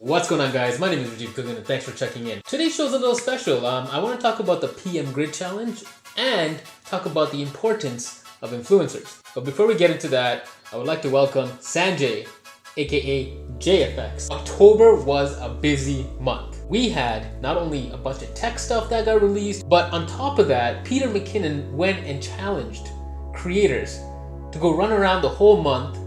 What's going on, guys? My name is Rajeev and thanks for checking in. Today's show is a little special. I want to talk about the PM Grid Challenge and talk about the importance of influencers. But before we get into that, I would like to welcome Sanjay, aka jayeffex. October was a busy month. We had not only a bunch of tech stuff that got released, but on top of that, Peter McKinnon went and challenged creators to go run around the whole month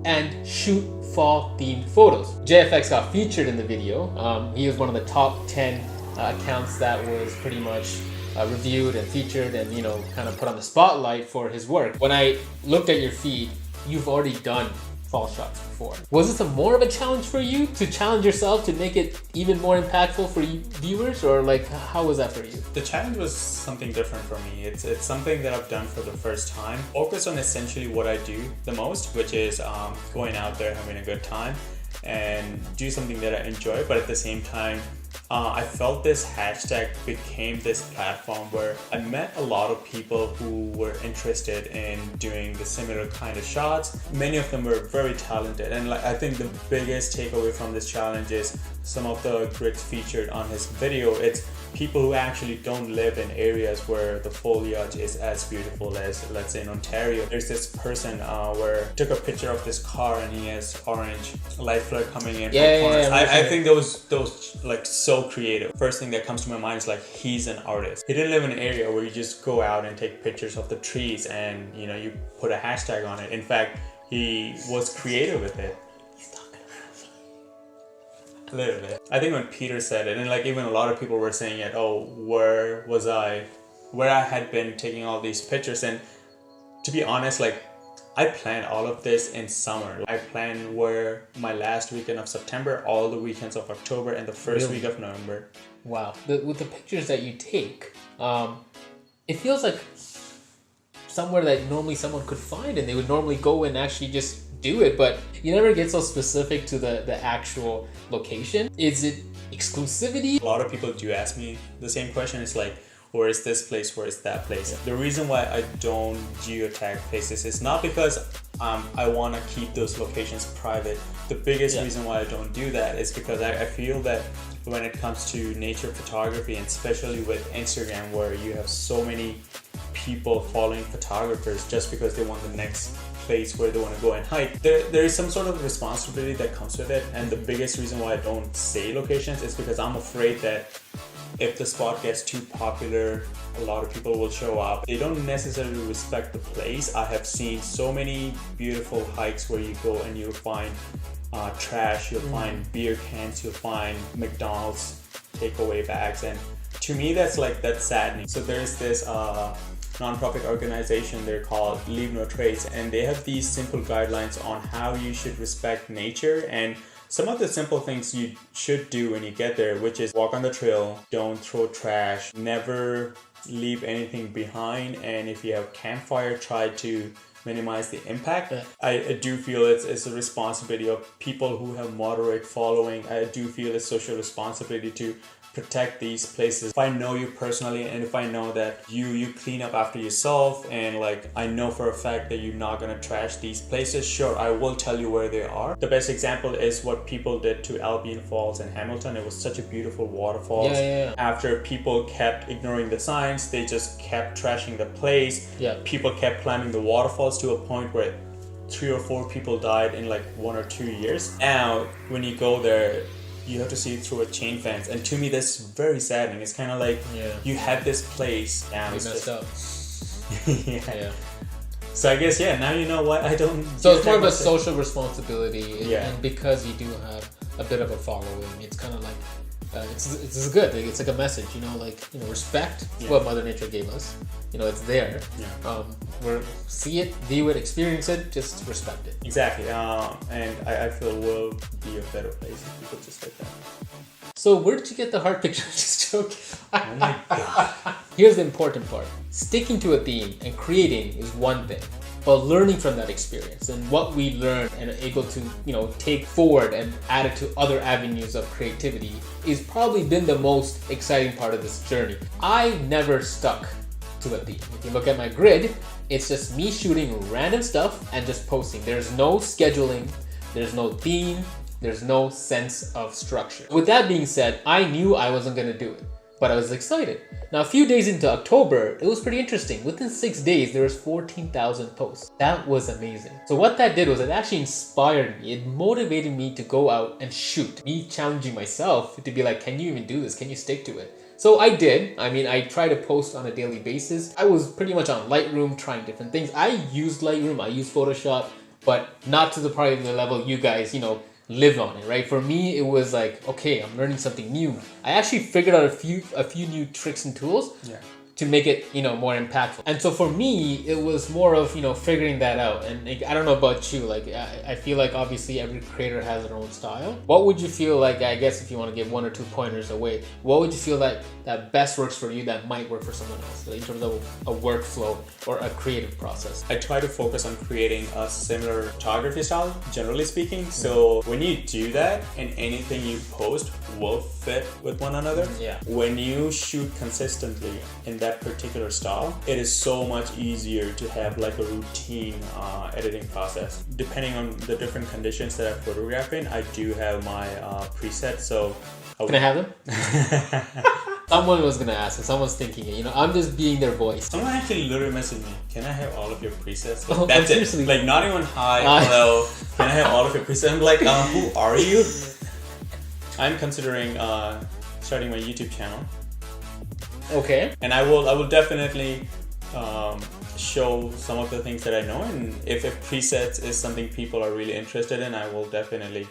and shoot fall themed photos. jayeffex got featured in the video. He was one of the top 10 accounts that was pretty much reviewed and featured and, you know, kind of put on the spotlight for his work. When I looked at your feed, you've already done fall shots before. Was this more of a challenge for you to challenge yourself to make it even more impactful for you viewers, or like how was that for you? The challenge was something different for me. It's something that I've done for the first time. Focus on essentially what I do the most, which is going out there, having a good time and do something that I enjoy, but at the same time I felt this hashtag became this platform where I met a lot of people who were interested in doing the similar kind of shots. Many of them were very talented, and I think the biggest takeaway from this challenge is some of the grids featured on his video. It's people who actually don't live in areas where the foliage is as beautiful as, let's say, in Ontario. There's this person where took a picture of this car and he has orange light flare coming in from corners. I think those like so creative. First thing that comes to my mind is like, he's an artist. He didn't live in an area where you just go out and take pictures of the trees and, you know, you put a hashtag on it. In fact, he was creative with it. A little bit. I think when Peter said it, and like even a lot of people were saying it, oh, where I had been taking all these pictures. And to be honest, like I planned all of this in summer. I planned where my last weekend of September, all the weekends of October, and the first week of November. Wow. With the pictures that you take, it feels like somewhere that normally someone could find and they would normally go and actually just do it, but you never get so specific to the actual location. Is it exclusivity? A lot of people do ask me the same question. It's like, where is this place? Where is that place? The reason why I don't geotag places is not because I want to keep those locations private. The biggest reason why I don't do that is because I feel that when it comes to nature photography, and especially with Instagram, where you have so many people following photographers just because they want the next place where they want to go and hike, there is some sort of responsibility that comes with it. And the biggest reason why I don't say locations is because I'm afraid that if the spot gets too popular, a lot of people will show up. They don't necessarily respect the place. I have seen so many beautiful hikes where you go and you'll find trash, you'll find beer cans, you'll find McDonald's takeaway bags, and to me that's saddening. So there's this non-profit organization, they're called Leave No Trace, and they have these simple guidelines on how you should respect nature. And some of the simple things you should do when you get there, which is walk on the trail, don't throw trash, never leave anything behind, and if you have campfire, try to minimize the impact. I do feel it's a responsibility of people who have moderate following. I do feel it's social responsibility to protect these places. If I know you personally, and if I know that you clean up after yourself, and like I know for a fact that you're not gonna trash these places, sure, I will tell you where they are. The best example is what people did to Albion Falls in Hamilton. It was such a beautiful waterfall. After people kept ignoring the signs, they just kept trashing the place. People kept climbing the waterfalls to a point where 3 or 4 people died in like 1 or 2 years. Now when you go there, you have to see it through a chain fence, and to me that's very saddening. It's kind of like you had this place and you messed up. So I guess now you know what I don't. So it's more of a social responsibility, and because you do have a bit of a following, it's kind of like it's good. It's like a message, you know, like, you know, respect what Mother Nature gave us. You know, it's there. We're see it, view it, experience it, just respect it. Exactly. And I feel we'll be a better place if people just like that. So where did you get the heart picture? Just joking. Oh my god. Here's the important part. Sticking to a theme and creating is one thing, but learning from that experience and what we learned and are able to, you know, take forward and add it to other avenues of creativity is probably been the most exciting part of this journey. I never stuck to a theme. If you look at my grid, it's just me shooting random stuff and just posting. There's no scheduling, there's no theme, There's no sense of structure. With that being said, I knew I wasn't gonna do it, but I was excited. Now, a few days into October, it was pretty interesting. Within 6 days, there was 14,000 posts. That was amazing. So what that did was it actually inspired me. It motivated me to go out and shoot. Me challenging myself to be like, can you even do this? Can you stick to it? So I did. I mean, I try to post on a daily basis. I was pretty much on Lightroom, trying different things. I used Lightroom, I used Photoshop, but not to the part of the level you guys, live on it, right? For me, it was like, okay, I'm learning something new. I actually figured out a few new tricks and tools to make it, more impactful. And so for me, it was more of, figuring that out. And I don't know about you, like, I feel like obviously every creator has their own style. What would you feel like, I guess if you want to give 1 or 2 pointers away, what would you feel like that best works for you that might work for someone else, like in terms of a workflow or a creative process? I try to focus on creating a similar photography style, generally speaking. So when you do that, and anything you post will fit with one another. Yeah. When you shoot consistently in that particular style, it is so much easier to have like a routine editing process. Depending on the different conditions that I photograph in, I do have my presets. So can I have them? Someone was gonna ask, and someone's thinking it. I'm just being their voice. Someone actually literally messaged me, can I have all of your presets? Like, Oh, that's seriously? it. Like, not even hi, hello, can I have all of your presets? I'm like, who are you? I'm considering starting my YouTube channel. Okay. And I will definitely show some of the things that I know. And if presets is something people are really interested in, I will definitely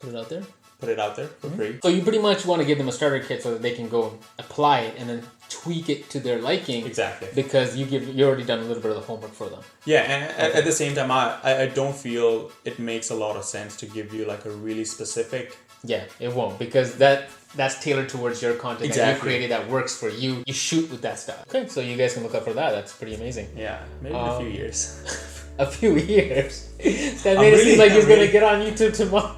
Put it out there. Put it out there for free. So you pretty much want to give them a starter kit so that they can go apply it and then tweak it to their liking. Exactly. Because you already done a little bit of the homework for them. Yeah, and at the same time, I don't feel it makes a lot of sense to give you like a really specific. Yeah, it won't, because that's tailored towards your content that you Exactly. created that works for you. You shoot with that style. Okay, so you guys can look up for that. That's pretty amazing. Yeah, maybe in a few years. A few years. That made it seem like he's gonna get on YouTube tomorrow.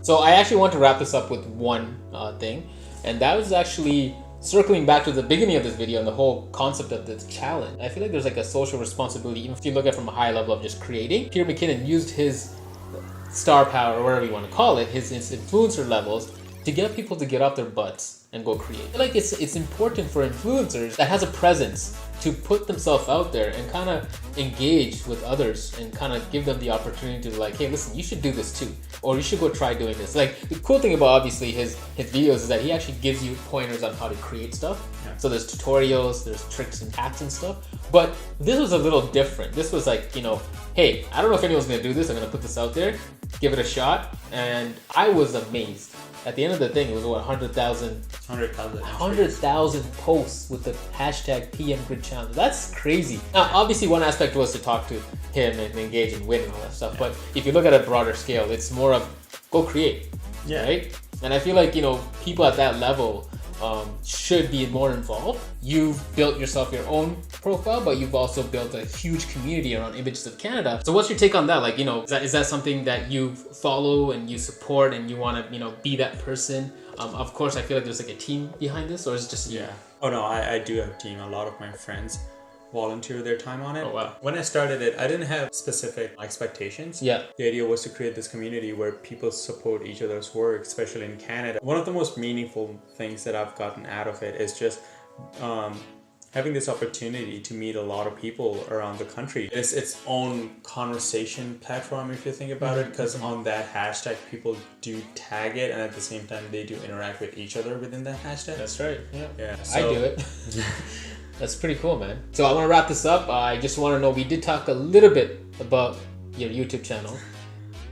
So I actually want to wrap this up with one thing, and that was actually circling back to the beginning of this video and the whole concept of this challenge. I feel like there's like a social responsibility, even if you look at it from a high level of just creating. Peter McKinnon used his star power, or whatever you want to call it, his influencer levels, to get people to get off their butts and go create. I feel like it's important for influencers that has a presence to put themselves out there and kind of engage with others and kind of give them the opportunity to like, hey, listen, you should do this too, or you should go try doing this. Like, the cool thing about obviously his videos is that he actually gives you pointers on how to create stuff. Yeah. So there's tutorials, there's tricks and hacks and stuff. But this was a little different. This was like, hey, I don't know if anyone's gonna do this. I'm gonna put this out there, give it a shot, and I was amazed. At the end of the thing, it was what, 100,000 posts with the hashtag pmgridchallenge. That's crazy. Now, obviously, one aspect was to talk to him and engage and win and all that stuff. Yeah. But if you look at a broader scale, it's more of go create, right? And I feel like people at that level should be more involved. You've built yourself your own profile, but you've also built a huge community around Images of Canada. So what's your take on that? Like, is that something that you follow and you support and you want to, be that person? Of course, I feel like there's like a team behind this, or is it just you? Yeah. Oh no, I do have a team. A lot of my friends volunteer their time on it. Oh wow. When I started it, I didn't have specific expectations. Yeah. The idea was to create this community where people support each other's work, especially in Canada. One of the most meaningful things that I've gotten out of it is just having this opportunity to meet a lot of people around the country. It's its own conversation platform if you think about it, because on that hashtag people do tag it, and at the same time they do interact with each other within that hashtag. That's right. Yeah. So, I do it. That's pretty cool, man. So I want to wrap this up. I just want to know, we did talk a little bit about your YouTube channel.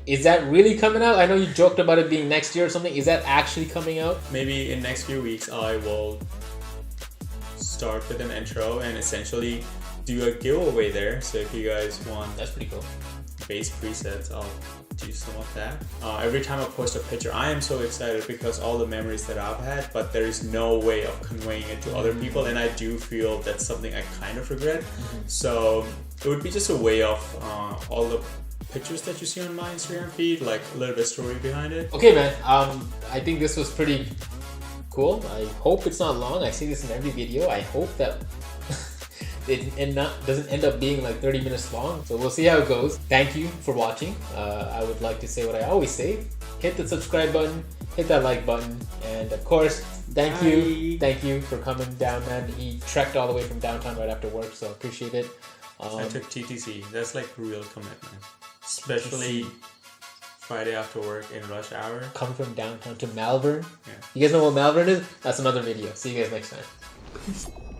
Is that really coming out? I know you joked about it being next year or something. Is that actually coming out? Maybe in next few weeks I will start with an intro and essentially do a giveaway there. So if you guys want, that's pretty cool, base presets, I'll do some of that. Every time I post a picture, I am so excited because all the memories that I've had, but there is no way of conveying it to other people, and I do feel that's something I kind of regret. So it would be just a way of all the pictures that you see on my Instagram feed, like a little bit of story behind it. Okay, man. I think this was pretty cool. I hope it's not long. I say this in every video. I hope that doesn't end up being like 30 minutes long. So we'll see how it goes. Thank you for watching. I would like to say what I always say: hit the subscribe button, hit that like button, and of course, thank you for coming down, man. He trekked all the way from downtown right after work, so I appreciate it. I took TTC. That's like real commitment, especially Friday after work in rush hour. Coming from downtown to Malvern. Yeah. You guys know what Malvern is? That's another video. See you guys next time.